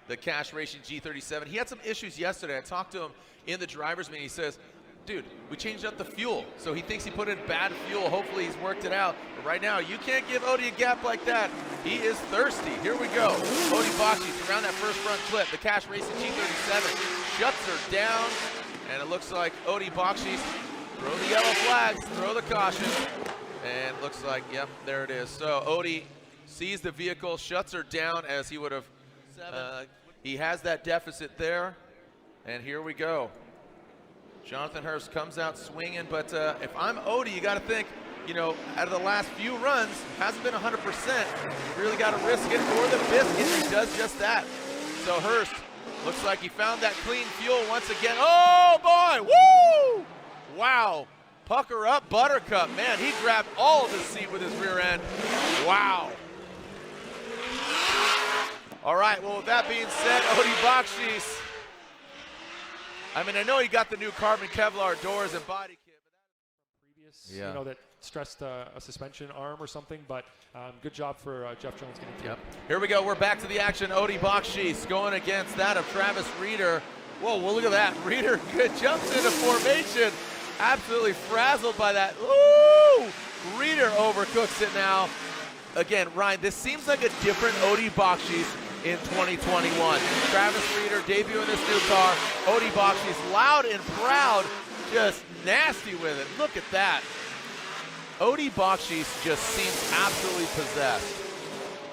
the Cash Racing G37. He had some issues yesterday. I talked to him in the driver's meeting. He says, dude, we changed up the fuel. So he thinks he put in bad fuel. Hopefully he's worked it out. But right now, you can't give Odie a gap like that. He is thirsty. Here we go. Odie BAKCHIS around that first front clip. The Cash Racing G37 shuts her down. And it looks like Odie BAKCHIS, throw the yellow flags, throw the caution. And looks like, yep, there it is. So Odie sees the vehicle, shuts her down as he would have. He has that deficit there. And here we go. Jonathan Hurst comes out swinging, but if I'm Odie, you got to think, you know, out of the last few runs, hasn't been 100%. You really got to risk it for the biscuit. He does just that. So Hurst looks like he found that clean fuel once again. Oh boy, woo! Wow, pucker up, Buttercup. Man, he grabbed all of the seat with his rear end. Wow. All right, well, with that being said, Odie BAKCHIS, I mean, I know he got the new carbon Kevlar doors and body kit. But previous, you know, that stressed a suspension arm or something, but good job for Jeff Jones getting through. Yep. Here we go. We're back to the action. Odie BAKCHIS going against that of Travis Reeder. Whoa, well, look at that. Reeder jumps into formation. Absolutely frazzled by that. Ooh! Reeder overcooks it now. Again, Ryan, this seems like a different Odie BAKCHIS in 2021. Travis Reeder debuting this new car. Odie BAKCHIS loud and proud, just nasty with it. Look at that. Odie BAKCHIS just seems absolutely possessed.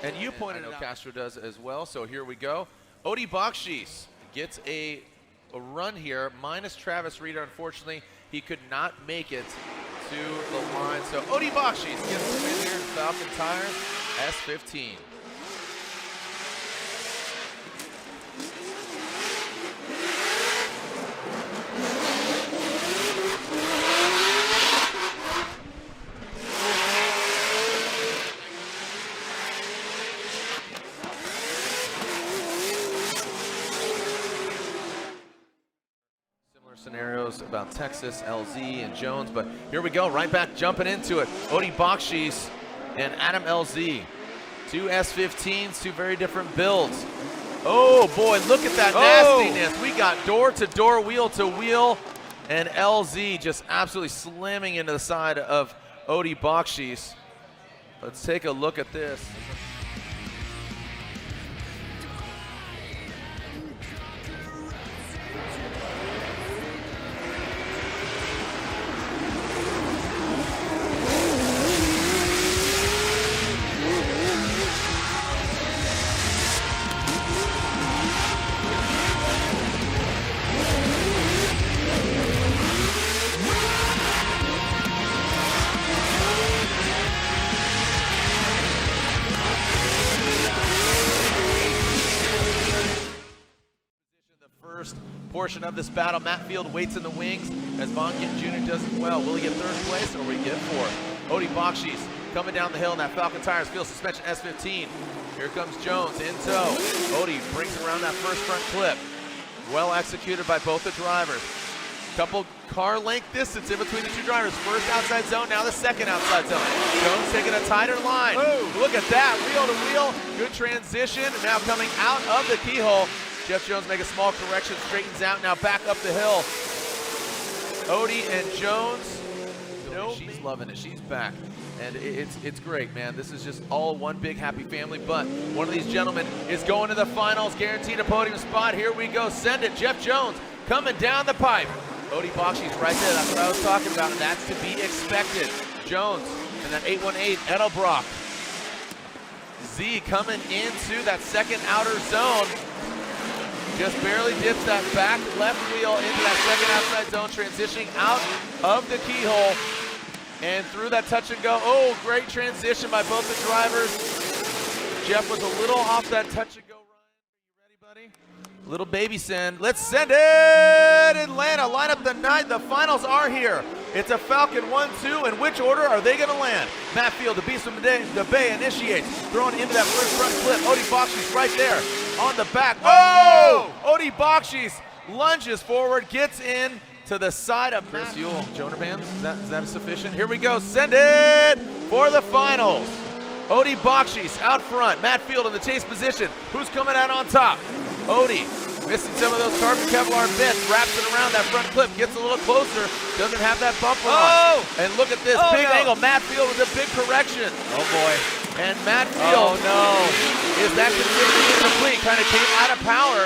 And you pointed out Castro does as well, so here we go. Odie BAKCHIS gets a run here, minus Travis Reeder. Unfortunately, he could not make it to the line. So Odie BAKCHIS gets the win here in Falcon Tires S15. Scenarios about Texas, LZ, and Jones, but here we go, right back jumping into it. Odie BAKCHIS and Adam LZ. Two S15s, two very different builds. Oh boy, look at that nastiness. We got door-to-door, wheel-to-wheel, and LZ just absolutely slamming into the side of Odie BAKCHIS. Let's take a look at this. Portion of this battle. Matt Field waits in the wings as Von Gittin Jr. does as well. Will he get third place or will he get fourth? Odie BAKCHIS coming down the hill in that Falcon Tires Field Suspension S15. Here comes Jones in tow. Odie brings around that first front clip. Well executed by both the drivers. Couple car length distance in between the two drivers. First outside zone, now the second outside zone. Jones taking a tighter line. Ooh. Look at that, wheel to wheel. Good transition. Now coming out of the keyhole. Jeff Jones make a small correction, straightens out, now back up the hill. Odie and Jones, she's loving it, she's back. And it's great, man. This is just all one big happy family, but one of these gentlemen is going to the finals, guaranteed a podium spot. Here we go, send it, Jeff Jones coming down the pipe. Odie BAKCHIS right there, that's what I was talking about, and that's to be expected. Jones and that 818 Edelbrock. Z coming into that second outer zone. Just barely dips that back left wheel into that second outside zone, transitioning out of the keyhole and through that touch and go. Oh, great transition by both the drivers. Jeff was a little off that touch and go. Ryan, are you ready, buddy? Little baby send. Let's send it! Atlanta, line up the night. The finals are here. It's a Falcon 1-2. In which order are they going to land? Matt Field, the beast from the Bay, initiates. Throwing into that first front clip. Odie BAKCHIS right there on the back. Oh! Odie BAKCHIS lunges forward, gets in to the side of Chris Yule. Jonah bands, is that sufficient? Here we go. Send it for the finals. Odie BAKCHIS out front. Matt Field in the chase position. Who's coming out on top? Odie missing some of those carbon Kevlar bits, wraps it around that front clip, gets a little closer, doesn't have that bumper on. And look at this big angle. Matt Field with a big correction. Oh boy. And Matt Field is that considered incomplete? Kind of came out of power,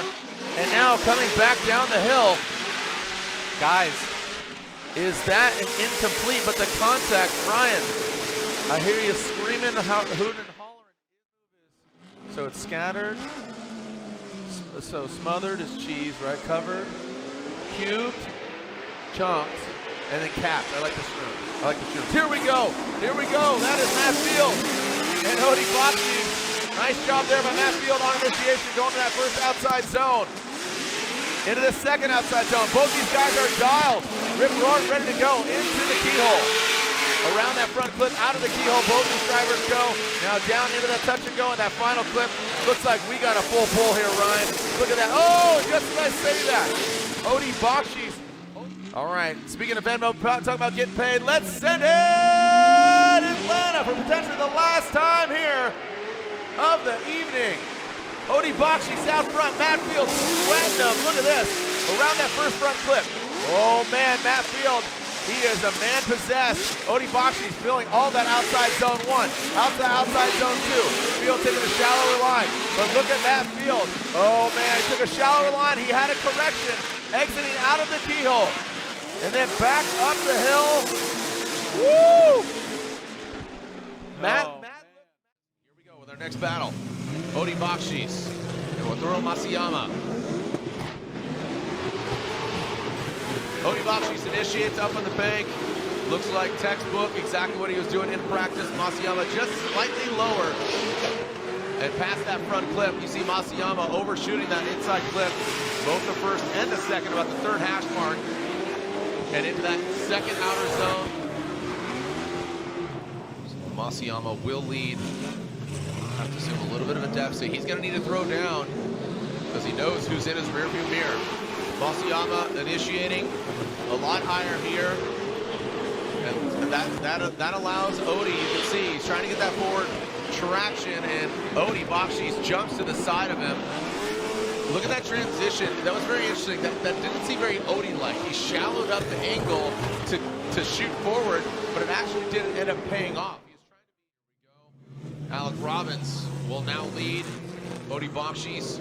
and now coming back down the hill. Guys, is that an incomplete? But the contact, Ryan, I hear you screaming, hooting and hollering. So it's scattered. So smothered is cheese, right? Covered, cubed, chunked, and then capped. I like the shrooms. I like the shrooms. Here we go. Here we go. That is Matt Field and Odie BAKCHIS. Nice job there by Matt Field on initiation, going to that first outside zone. Into the second outside zone. Both these guys are dialed. Rip Rourke ready to go into the keyhole. Around that front clip, out of the keyhole, both these drivers go. Now down into that touch and go, and that final clip. Looks like we got a full pull here, Ryan. Look at that. Oh, just as I say that. Odie BAKCHIS. All right, speaking of Venmo, talking about getting paid, let's send it Atlanta for potentially the last time here of the evening. Odie BAKCHIS out front, Matt Field sweating them. Look at this, around that first front clip. Oh man, Matt Field, he is a man possessed. Odie BAKCHIS filling all that outside zone 1, outside zone 2. Field taking a shallower line, but look at Matt Field. Oh man, he took a shallower line, he had a correction, exiting out of the keyhole. And then back up the hill. Woo! Matt. Here we go with our next battle. Odie BAKCHIS and Wataru Masayama. Odie BAKCHIS initiates up on the bank. Looks like textbook, exactly what he was doing in practice. Masayama just slightly lower. And past that front clip, you see Masayama overshooting that inside clip. Both the first and the second, about the third hash mark. And into that second outer zone. Masayama will lead. Have to assume a little bit of a deficit. He's going to need to throw down because he knows who's in his rearview mirror. Masayama initiating a lot higher here. And that allows Odie, you can see, he's trying to get that forward traction, and Odie BAKCHIS jumps to the side of him. Look at that transition. That was very interesting. That didn't seem very Odie-like. He shallowed up the angle to shoot forward, but it actually didn't end up paying off. He was trying to Alec Robbins will now lead. Odie BAKCHIS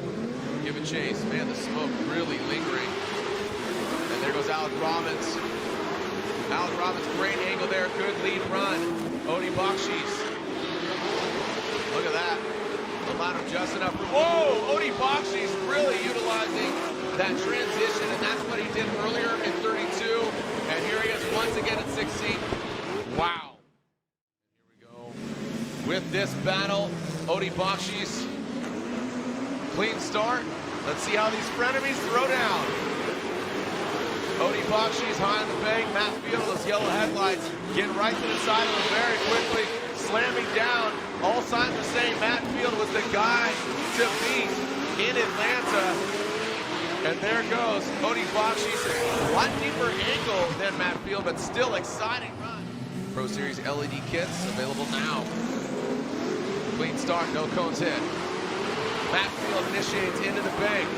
give a chase. Man, the smoke really lingering. And there goes Alec Robbins. Alec Robbins, great angle there. Good lead run. Odie BAKCHIS. Look at that. Allowed him just enough room. Whoa! Odie BAKCHIS really utilizing that transition, and that's what he did earlier in 32. And here he is once again at 16. Wow. Here we go. With this battle, Odie BAKCHIS. Clean start. Let's see how these frenemies throw down. Odie BAKCHIS high on the bank. Matt Field, those yellow headlights, getting right to the side of him very quickly, slamming down. All signs are saying Matt Field was the guy to beat in Atlanta. And there goes Odie BAKCHIS. A lot deeper angle than Matt Field, but still exciting run. Pro Series LED kits available now. Clean start, no cones hit. Matt Field initiates into the bank.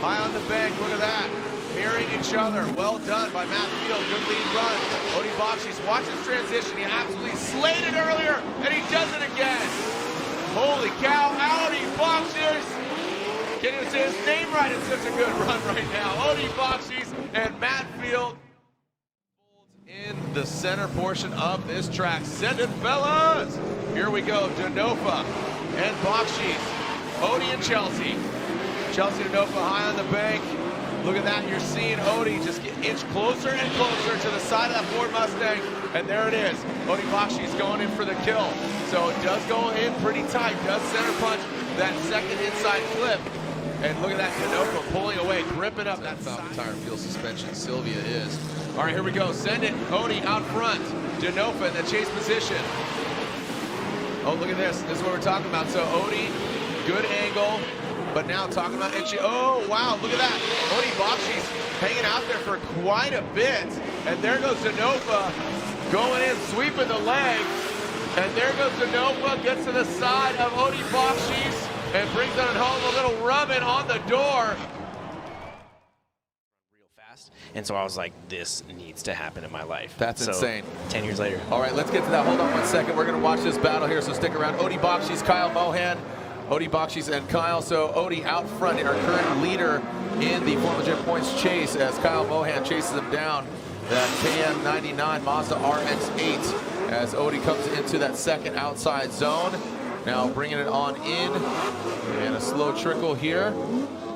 High on the bank, look at that. Mirroring each other. Well done by Matt Field. Good lead run. Odie BAKCHIS, watch his transition. He absolutely slayed it earlier, and he does it again. Holy cow, Odie BAKCHIS. Can't even say his name right. It's such a good run right now. Odie BAKCHIS and Matt Field in the center portion of this track. Send it, fellas. Here we go. Denofa and BAKCHIS. Odie and Chelsea. Chelsea Denofa high on the bank. Look at that, you're seeing Odie just get inch closer and closer to the side of that Ford Mustang, and there it is. Odie BAKCHIS going in for the kill. So it does go in pretty tight, does center punch that second inside clip. And look at that, Denofa pulling away, gripping up that Falcon Tire Fuel suspension, Sylvia is. All right, here we go, send it, Odie out front. Denofa in the chase position. Oh, look at this is what we're talking about. So Odie, good angle. But now talking about Itchy. Oh, wow, look at that. Odie BAKCHIS hanging out there for quite a bit. And there goes Denofa going in, sweeping the leg. And there goes Denofa, gets to the side of Odie BAKCHIS and brings on home a little Grumman on the door. Real fast. And so I was like, this needs to happen in my life. That's insane. 10 years later. All right, let's get to that. Hold on 1 second. We're going to watch this battle here, so stick around. Odie BAKCHIS, Kyle Mohan. Odie BAKCHIS and Kyle. So Odie out front, our current leader in the Formula Jet points chase as Kyle Mohan chases him down. That KM99 Mazda RX-8 as Odie comes into that second outside zone. Now bringing it on in and a slow trickle here.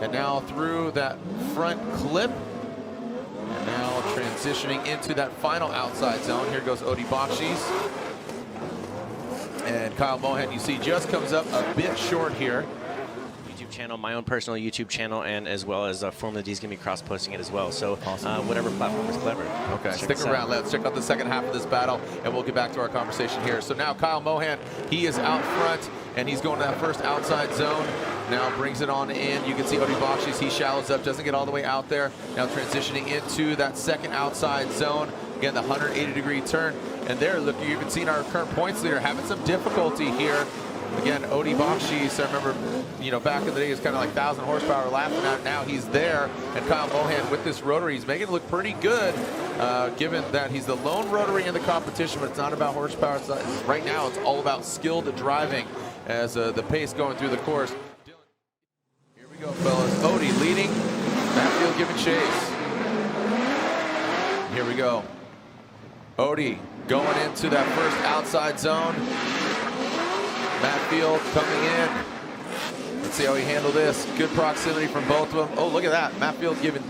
And now through that front clip. And now transitioning into that final outside zone. Here goes Odie BAKCHIS. And Kyle Mohan, you see, just comes up a bit short here. YouTube channel, my own personal YouTube channel, and as well as Formula D is going to be cross-posting it as well. So awesome. Whatever platform is clever. Okay, stick around. Let's check out the second half of this battle, and we'll get back to our conversation here. So now Kyle Mohan, he is out front, and he's going to that first outside zone. Now brings it on in. You can see Odie BAKCHIS, he shallows up, doesn't get all the way out there. Now transitioning into that second outside zone. Again, the 180-degree turn. And there, look, you've even seen our current points leader having some difficulty here. Again, Odie BAKCHIS, I remember, you know, back in the day, he was kind of like 1,000 horsepower laughing at. Now he's there. And Kyle Mohan with this rotary, he's making it look pretty good, given that he's the lone rotary in the competition, but it's not about horsepower. Right now, it's all about skilled driving as the pace going through the course. Here we go, fellas. Odie leading, Matfield giving chase. Here we go. Odie going into that first outside zone. Matfield coming in. Let's see how he handled this. Good proximity from both of them. Oh, look at that. Matfield giving,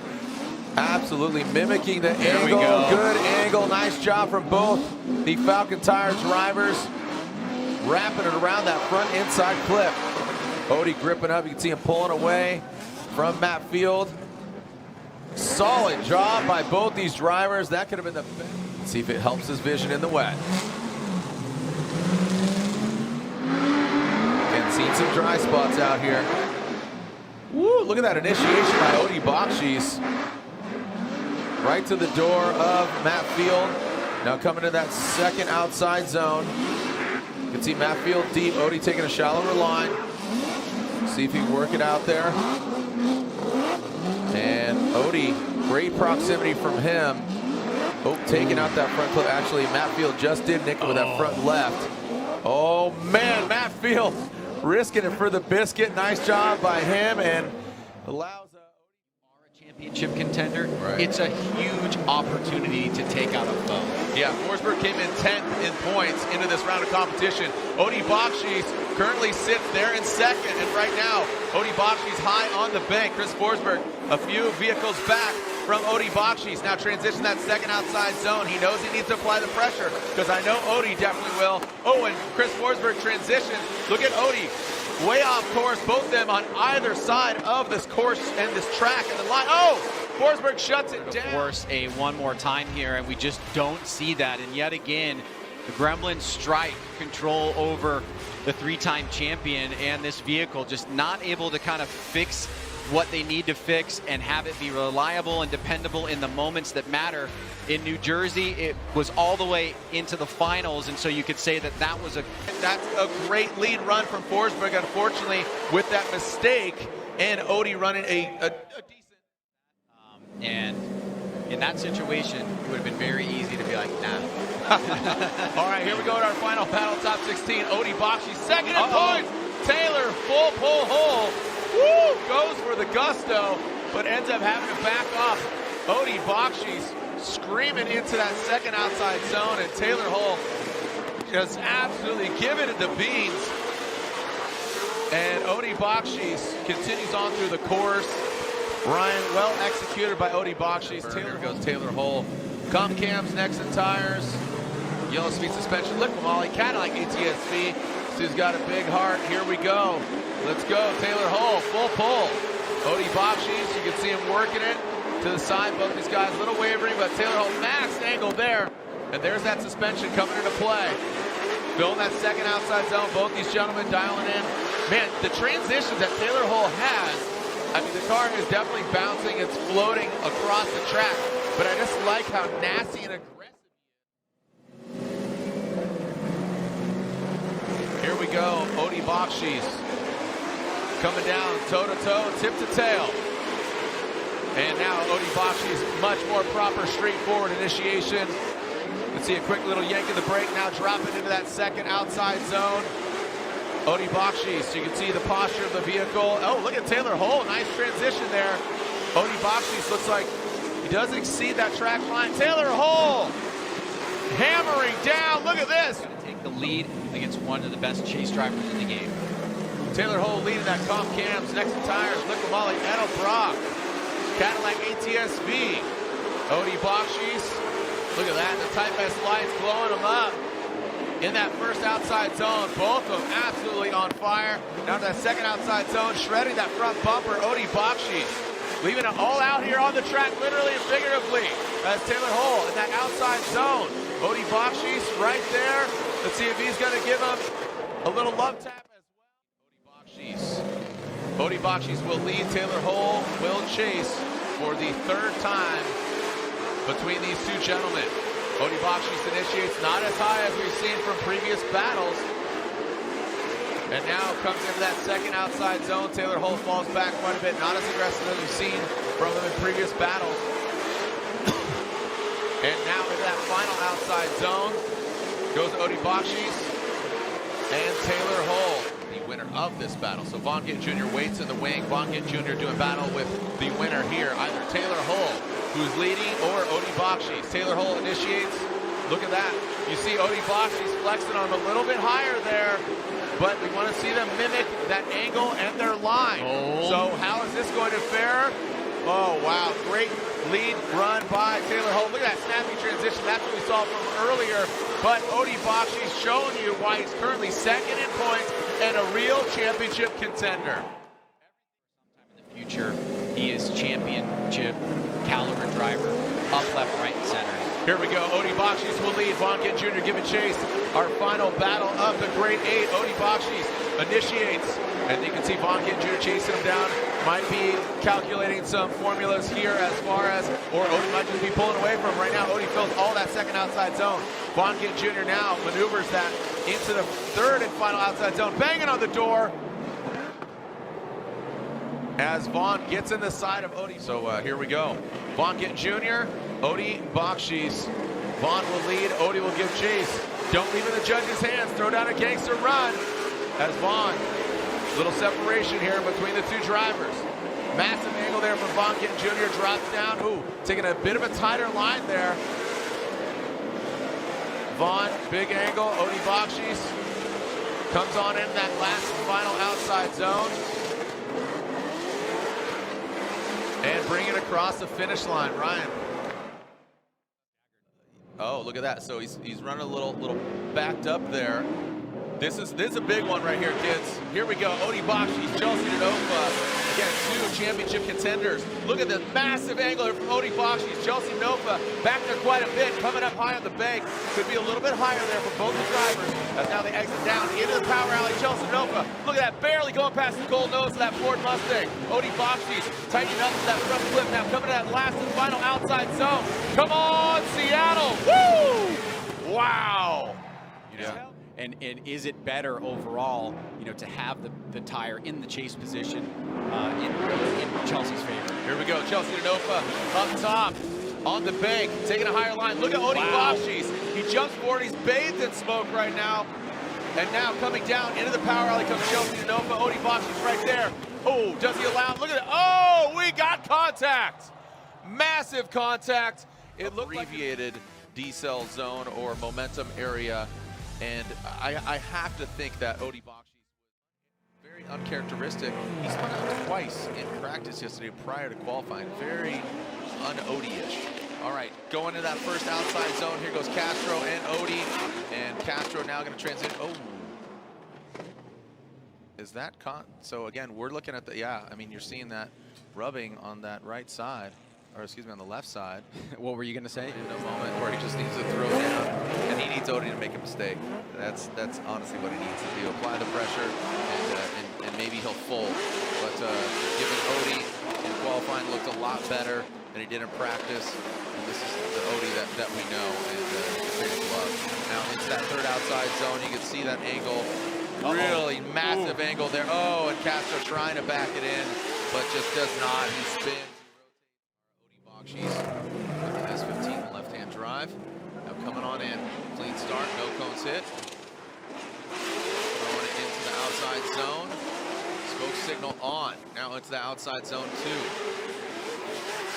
absolutely mimicking the angle. We go. Good angle. Nice job from both the Falcon Tire drivers. Wrapping it around that front inside clip. Odie gripping up. You can see him pulling away from Matfield. Solid job by both these drivers. That could have been the best. Let's see if it helps his vision in the wet. Again, seen some dry spots out here. Woo, look at that initiation by Odie BAKCHIS. Right to the door of Matfield. Now coming to that second outside zone. You can see Matfield deep. Odie taking a shallower line. See if he can work it out there. And Odie, great proximity from him. Oh, taking out that front clip. Actually, Matfield just did nick it with that front left. Oh, man, Matfield risking it for the biscuit. Nice job by him, and allows A championship contender. Right. It's a huge opportunity to take out a foe. Yeah, Forsberg came in 10th in points into this round of competition. Odie BAKCHIS currently sits there in second, and right now, Odie BAKCHIS high on the bank. Chris Forsberg a few vehicles back from Odie BAKCHIS. Now transition that second outside zone. He knows he needs to apply the pressure, because I know Odie definitely will. Oh, and Chris Forsberg transitions. Look at Odie. Way off course, both of them on either side of this course and this track and the line. Oh, Forsberg shuts it down. Force a one more time here, and we just don't see that. And yet again, the Gremlins strike control over the three-time champion, and this vehicle just not able to kind of fix what they need to fix and have it be reliable and dependable in the moments that matter. In New Jersey, it was all the way into the finals, and so you could say that that was that's a great lead run from Forsberg. Unfortunately, with that mistake, and Odie running a decent. And in that situation, it would have been very easy to be like, nah. All right, here we go at our final battle, top 16. Odie BAKCHIS second in points. Taylor full pull hole. Woo! Goes for the gusto, but ends up having to back off. Odie BAKCHIS screaming into that second outside zone, and Taylor Hull just absolutely giving it the beans. And Odie BAKCHIS continues on through the course. Ryan, well executed by Odie BAKCHIS. Taylor goes Taylor Hull. Comp cams, necks and tires. Yellow speed suspension, liquid moly, Cadillac ATSV. Sue's got a big heart. Here we go. Let's go. Taylor Hull, full pull. Odie BAKCHIS, you can see him working it to the side. Both these guys a little wavering, but Taylor Hull max angle there. And there's that suspension coming into play. Filling that second outside zone. Both these gentlemen dialing in. Man, the transitions that Taylor Hull has, I mean, the car is definitely bouncing. It's floating across the track. But I just like how nasty and aggressive. Here we go, Odie BAKCHIS. coming down toe-to-toe, tip-to-tail. And now Odie BAKCHIS, much more proper, straightforward initiation. You can see a quick little yank of the brake, now dropping into that second outside zone. Odie BAKCHIS, you can see the posture of the vehicle. Oh, look at Taylor Hull, nice transition there. Odie BAKCHIS looks like he does exceed that track line. Taylor Hull hammering down, look at this. Gonna take the lead against one of the best chase drivers in the game. Taylor Hull leading that comp cams, next to tires, Liquid Molly, Edo Brock. Cadillac ATS-V. Odie BAKCHIS, look at that, the Type S lights blowing them up. In that first outside zone, both of them absolutely on fire. Down to that second outside zone, shredding that front bumper, Odie BAKCHIS. Leaving it all out here on the track, literally and figuratively, as Taylor Hull in that outside zone. Odie BAKCHIS right there. Let's see if he's gonna give him a little love tap as well. Odie BAKCHIS will lead. Taylor Hull will chase for the third time between these two gentlemen. Odie BAKCHIS initiates not as high as we've seen from previous battles. And now comes into that second outside zone. Taylor Hull falls back quite a bit, not as aggressive as we've seen from them in previous battles. And now into that final outside zone goes Odie BAKCHIS and Taylor Hull, the winner of this battle. So Vaughn Gittin Jr. waits in the wing. Vaughn Gittin Jr. doing battle with the winner here, either Taylor Hull, who's leading, or Odie BAKCHIS. Taylor Hull initiates. Look at that. You see Odie BAKCHIS flexing on him a little bit higher there, but we want to see them mimic that angle and their line. Oh. So how is this going to fare? Oh, wow. Great lead run by Taylor Hull. Look at that snappy transition. That's what we saw from earlier. But Odie BAKCHIS showing you why he's currently second in points and a real championship contender. In the future, he is championship caliber driver, up, left, right, and center. Here we go. Odie BAKCHIS will lead. Vaughn Gittin Jr. giving chase. Our final battle of the Great Eight. Odie BAKCHIS initiates. And you can see Vaughn Gittin Jr. chasing him down. Might be calculating some formulas here as far as, or Odie might just be pulling away from him right now. Odie fills all that second outside zone. Vaughn Gittin Jr. now maneuvers that into the third and final outside zone. Banging on the door as Vaughn gets in the side of Odie. So here we go. Vaughn Gittin Jr., Odie BAKCHIS. Vaughn will lead, Odie will give chase. Don't leave it in the judge's hands. Throw down a gangster run as Vaughn. Little separation here between the two drivers. Massive angle there from Vaughn Gittin Jr. Drops down. Ooh, taking a bit of a tighter line there. Vaughn, big angle. Odie BAKCHIS comes on in that last final outside zone. And bring it across the finish line, Ryan. Oh, look at that. So he's running a little backed up there. This is a big one right here, kids. Here we go. Odie BAKCHIS, Chelsea Nofa. Again, two championship contenders. Look at the massive angle here from Odie BAKCHIS. Chelsea Nofa back there quite a bit, coming up high on the bank. Could be a little bit higher there for both the drivers. As now they exit down into the power alley. Chelsea Nofa, look at that, barely going past the cold nose of that Ford Mustang. Odie BAKCHIS tightening up to that front flip. Now coming to that last and final outside zone. Come on, Seattle! Woo! Wow! You know, and is it better overall, you know, to have the tire in the chase position in Chelsea's favor? Here we go, Chelsea Nofa up top on the bank, taking a higher line. Look at Odie BAKCHIS. He jumps forward, he's bathed in smoke right now. And now coming down into the power alley comes Chelsea Nofa. Odie BAKCHIS right there. Oh, does he allow? Look at it. Oh, we got contact. Massive contact. It looked abbreviated decel zone or momentum area. And I have to think that Odie BAKCHIS was very uncharacteristic. He spun out twice in practice yesterday prior to qualifying. Very un-Odie-ish. All right, going into that first outside zone. Here goes Castro and Odie. And Castro now going to transition. Oh. Is that so again, we're looking at the, I mean, you're seeing that rubbing on that right side. Or excuse me, on the left side. What were you going to say? In a moment where he just needs to throw down, and he needs Odie to make a mistake. That's honestly what he needs to do. Apply the pressure, and maybe he'll fold. But given Odie in qualifying looked a lot better than he did in practice, and this is the Odie that we know and the greatest love. Now into that third outside zone, you can see that angle Really massive angle there. Oh, and Castro trying to back it in, but just does not. He spins. Odie BAKCHIS with the S15 left-hand drive. Now coming on in. Clean start, no cones hit. Throwing it into the outside zone. Smoke signal on. Now into the outside zone 2.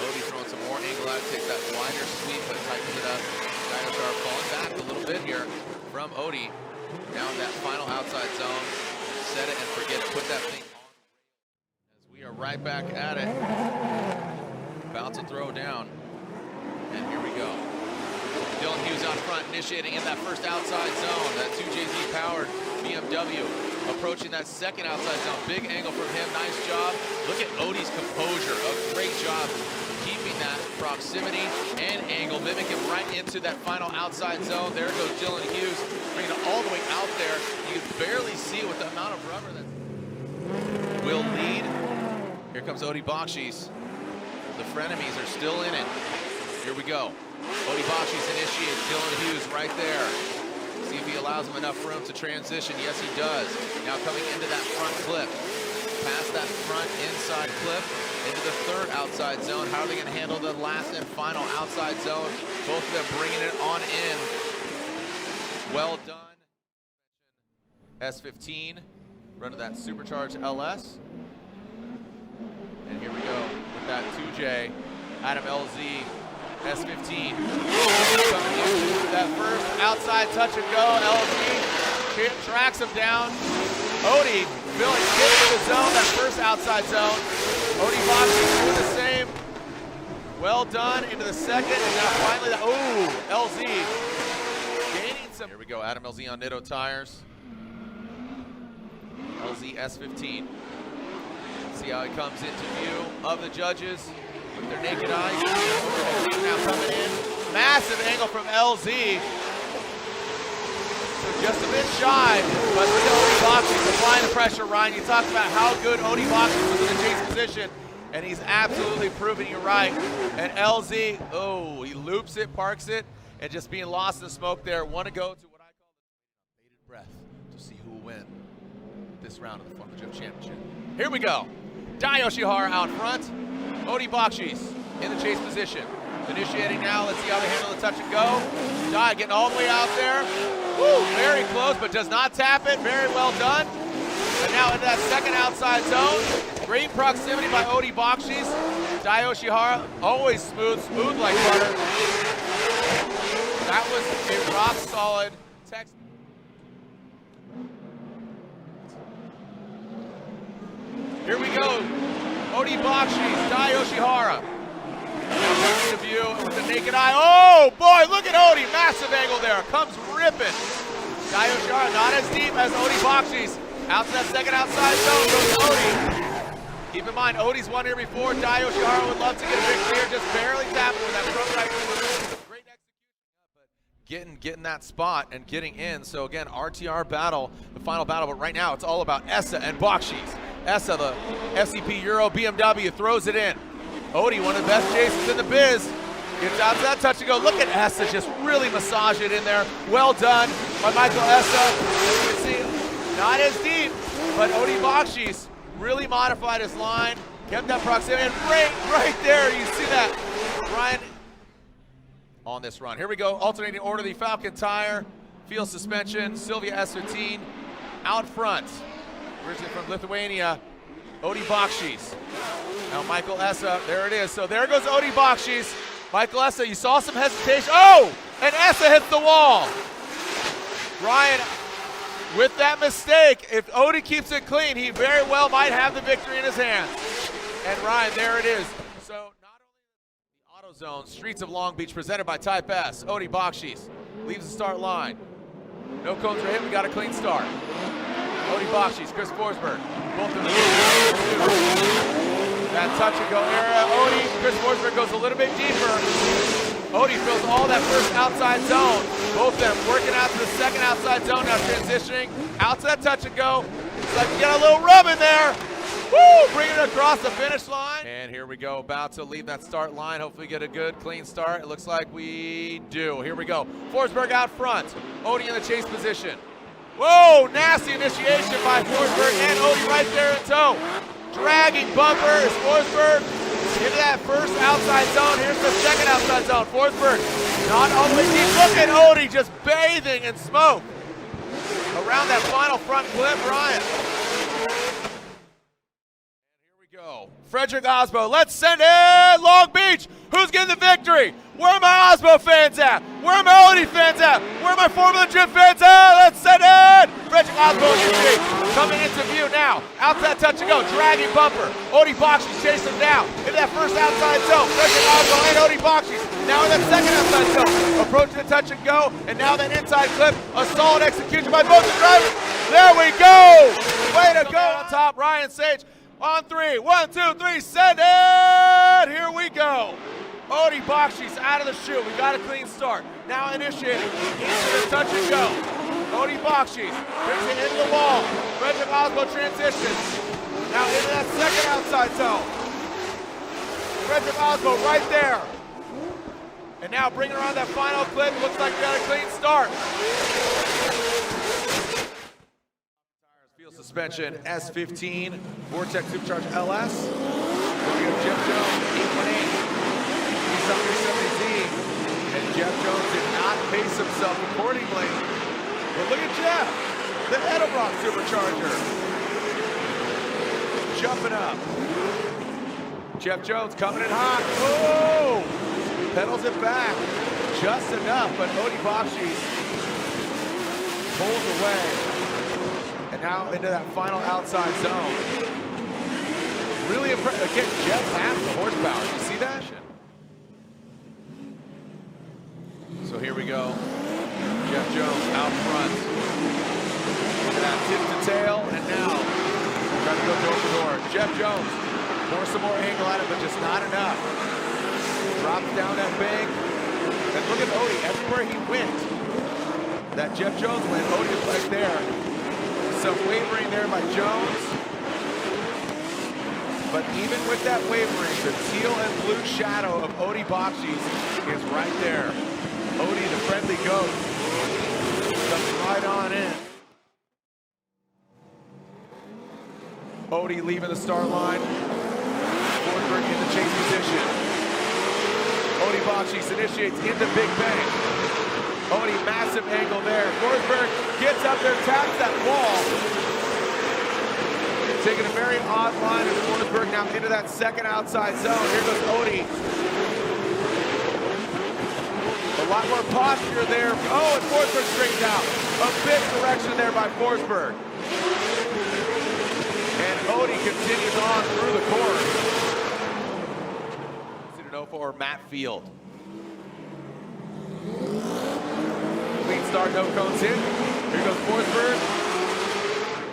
Odie throwing some more angle out, takes that wider sweep, but tightens it up. Dinosaur falling back a little bit here from Odie. Now in that final outside zone. Set it and forget it. Put that thing on. As we are right back at it. About to throw down. And here we go. Dylan Hughes out front, initiating in that first outside zone. That 2JZ powered BMW approaching that second outside zone. Big angle from him. Nice job. Look at Odie's composure. A great job keeping that proximity and angle, mimicking right into that final outside zone. There goes Dylan Hughes, bringing it all the way out there. You can barely see it with the amount of rubber that will lead. Here comes Odie BAKCHIS. The frenemies are still in it. Here we go. Odie BAKCHIS initiates Dylan Hughes right there. See if he allows him enough room to transition. Yes, he does. Now coming into that front clip. Past that front inside clip into the third outside zone. How are they going to handle the last and final outside zone? Both of them bringing it on in. Well done. S15, run to that supercharged LS. And here we go with that 2J, Adam LZ, S15. Coming into that first outside touch and go. LZ tracks him down. Odie feeling into the zone, that first outside zone. Odie BAKCHIS doing the same. Well done into the second, and now finally the, LZ gaining some. Here we go, Adam LZ on Nitto tires. LZ S15. See how he comes into view of the judges with their naked eyes. Now coming in, massive angle from LZ. So just a bit shy, but look at Odie BAKCHIS applying the pressure, Ryan. You talked about how good Odie BAKCHIS was in the chase position, and he's absolutely proving you right. And LZ, he loops it, parks it, and just being lost in the smoke there. Want to go to what I call the bated breath to see who will win this round of the Formula Drift Championship. Here we go. Dai Yoshihara out front. Odie BAKCHIS in the chase position. Initiating now. Let's see how they handle the touch and go. Dai getting all the way out there. Woo, very close, but does not tap it. Very well done. And now into that second outside zone. Great proximity by Odie BAKCHIS. Dai Yoshihara, always smooth like butter. That was a rock solid text. Here we go. Odie BAKCHIS, Dai Yoshihara. Now coming to view with the naked eye. Oh boy, look at Odie. Massive angle there. Comes ripping. Dai Yoshihara not as deep as Odie BAKCHIS. Out to that second outside zone goes Odie. Keep in mind, Odie's won here before. Dai Yoshihara would love to get a victory here. Just barely tapping with that front right. Great execution. But getting that spot and getting in. So again, RTR battle, the final battle. But right now, it's all about Essa and BAKCHIS. Essa, the FCP Euro BMW, throws it in. Odie, one of the best chases in the biz. Gets out to that touch and go. Look at Essa just really massage it in there. Well done by Michael Essa. As you can see, not as deep, but Odie BAKCHIS really modified his line, kept that proximity, and right there, you see that. Ryan on this run. Here we go, alternating order, the Falcon tire, field suspension, Silvia S13 out front. Originally from Lithuania, Odie BAKCHIS. Now Michael Essa, there it is. So there goes Odie BAKCHIS. Michael Essa, you saw some hesitation. Oh, and Essa hits the wall. Ryan, with that mistake, if Odie keeps it clean, he very well might have the victory in his hands. And Ryan, there it is. So not only the AutoZone, Streets of Long Beach, presented by Type S, Odie BAKCHIS leaves the start line. No cones are hit, we got a clean start. Odie BAKCHIS, Chris Forsberg, both of them. That touch and go area. Odie, Chris Forsberg goes a little bit deeper. Odie fills all that first outside zone. Both of them working out to the second outside zone, now transitioning out to that touch and go. It's like you get a little rub in there. Woo! Bringing it across the finish line. And here we go, about to leave that start line. Hopefully get a good, clean start. It looks like we do. Here we go. Forsberg out front. Odie in the chase position. Whoa, nasty initiation by Forsberg and Odie right there in tow. Dragging bumper is Forsberg into that first outside zone. Here's the second outside zone. Forsberg not all the way deep. Look at Odie just bathing in smoke around that final front clip, Ryan. Here we go. Frederick Osbo, let's send it. Long Beach, who's getting the victory? Where are my Osbo fans at? Where are my Odie fans at? Where are my Formula Gym fans at? Let's send it. Frederick Osbo coming into view now. Outside touch and go, dragging bumper. Odie BAKCHIS chasing him down into that first outside zone. Frederick Osbo and Odie BAKCHIS now in that second outside zone. Approaching the touch and go, and now that inside clip. A solid execution by both the drivers. There we go. Way to go on top, Ryan Sage. On three, 1, 2, 3, send it! Here we go. Odie BAKCHIS out of the chute. We got a clean start. Now initiating into the touch and go. Odie BAKCHIS brings it into the wall. Frederick Osbo transitions. Now into that second outside zone. Frederick Osbo right there. And now bringing around that final clip. Looks like we got a clean start. Field suspension S15, Vortex Supercharged LS. We have Jeff Jones, 818. He's under 70Z, and Jeff Jones did not pace himself accordingly. But look at Jeff, the Edelbrock Supercharger. Jumping up. Jeff Jones coming in hot. Oh! Pedals it back just enough, but Odie BAKCHIS pulls away. And now into that final outside zone. Really impressive. Again, Jeff has the horsepower. You see that? So here we go. Jeff Jones out front. Look at that tip to tail, and now trying to go door to door. Jeff Jones pour some more angle at it, but just not enough. Drops down that bank. And look at Odie. Everywhere he went, that Jeff Jones went, Odie is right there. Some wavering there by Jones. But even with that wavering, the teal and blue shadow of Odie BAKCHIS is right there. Odie, the friendly goat, comes right on in. Odie leaving the start line. Forsberg in the chase position. Odie BAKCHIS initiates into Big Bang. Odie, massive angle there. Forsberg gets up there, taps that wall. Taking a very odd line as Forsberg now into that second outside zone. Here goes Odie. A lot more posture there. Oh, and Forsberg straightens out. A big correction there by Forsberg. And Odie continues on through the course. Or Matt Field. Clean start, no cones in. Here goes Forsberg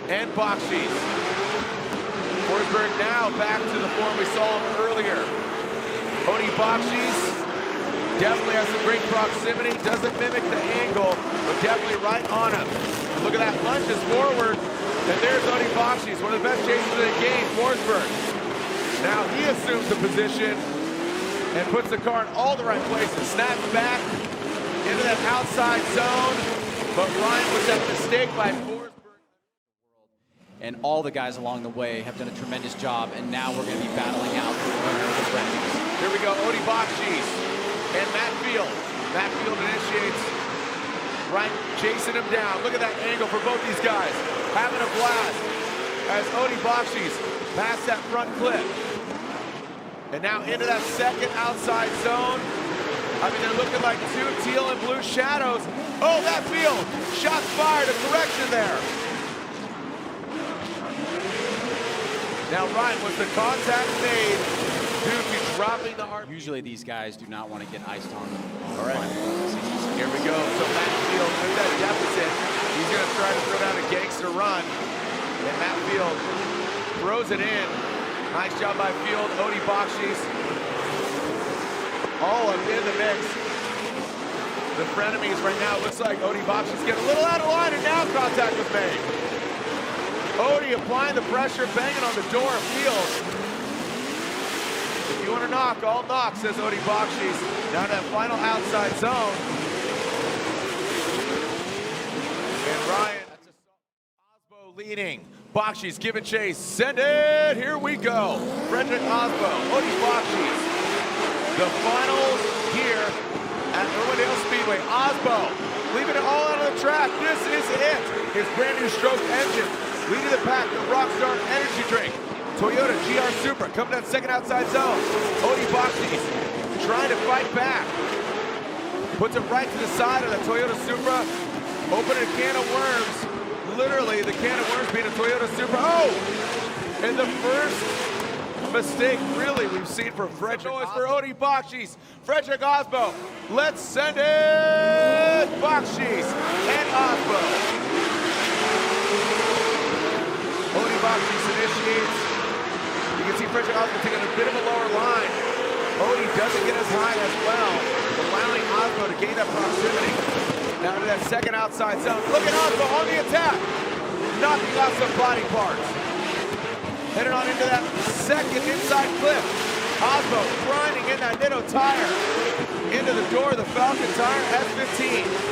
and BAKCHIS. Forsberg now back to the form we saw him earlier. Odie BAKCHIS definitely has some great proximity, doesn't mimic the angle, but definitely right on him. Look at that, lunges forward, and there's Odie BAKCHIS, one of the best chasers in the game, Forsberg. Now he assumes the position and puts the car in all the right places. Snaps back into that outside zone, but Ryan was at mistake by Forsberg. And all the guys along the way have done a tremendous job, and now we're going to be battling out for the winner of the brackets. Here we go, Odie BAKCHIS and Matt Field. Matt Field initiates, right, chasing him down. Look at that angle for both these guys. Having a blast as Odie BAKCHIS past that front clip. And now into that second outside zone. I mean, they're looking like two teal and blue shadows. Oh, that Field, shots fired, a correction there. Now, Ryan, was the contact made due to dropping the heart? Usually these guys do not want to get iced on them. All right, here we go. So Matt Field with that deficit, he's going to try to throw down a gangster run. And Matt Field throws it in. Nice job by Field. Odie BAKCHIS all up in the mix. The frenemies right now, it looks like Odie BAKCHIS getting a little out of line, and now contact was made. Odie applying the pressure, banging on the door of Field. If you want to knock, I'll knock, says Odie BAKCHIS. Down to that final outside zone. And Ryan. Leading. BAKCHIS giving chase. Send it. Here we go. Frederick Osbo. Odie BAKCHIS. The finals here at Irwindale Speedway. Osbo leaving it all out of the track. This is it. His brand new stroke engine. Leading the pack, the Rockstar Energy Drink. Toyota GR Supra coming down second outside zone. Odie BAKCHIS trying to fight back. Puts it right to the side of the Toyota Supra. Opening a can of worms. Literally, the can of worms being a Toyota Supra. Oh! And the first mistake, really, we've seen for Frederick Osbo. For Odie BAKCHIS. Frederick Osbo. Let's send it! BAKCHIS and Osbo. Odie BAKCHIS initiates. You can see Frederick Osbo taking a bit of a lower line. Odie doesn't get as high as well, allowing Osbo to gain that proximity. Now to that second outside zone. Look at Osbo on the attack. Knocking out some body parts. Headed on into that second inside clip. Osbo grinding in that Nitto tire. Into the door of the Falcon tire S15.